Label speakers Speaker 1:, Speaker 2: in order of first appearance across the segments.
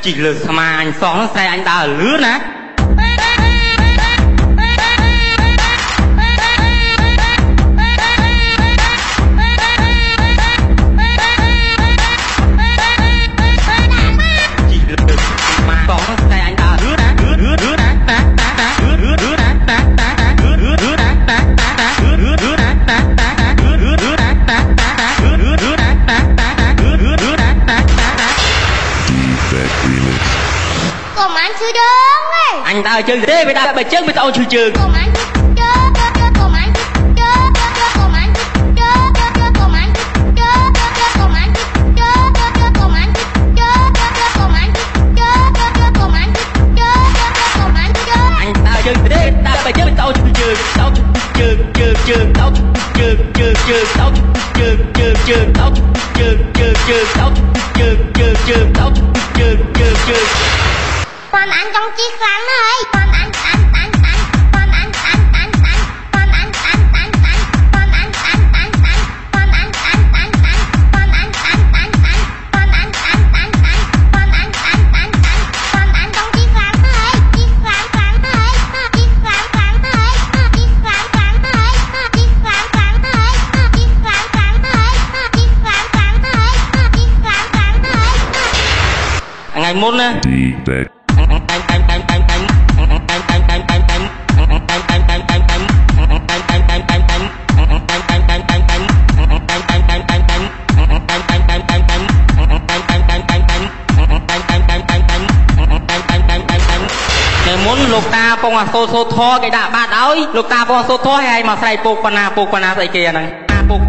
Speaker 1: chỉ lừa mà anh xóm xe anh ta ở lứa nè anh ta chơi thế với ta bài trước với tao chơi trường
Speaker 2: còn anh trong chiếc rắn ơi còn anh
Speaker 1: ngày môn nè muốn lục ta phong à xô thô cái đạ bát ơi lục ta phong xô thô hay mà xài phục pana xài kia này phục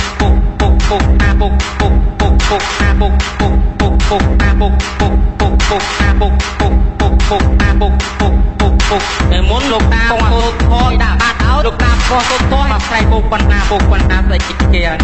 Speaker 1: muốn lục ta phong xô thô cái đạ bát ơi lục ta phong xô thô mà xài phục pana xài kia kia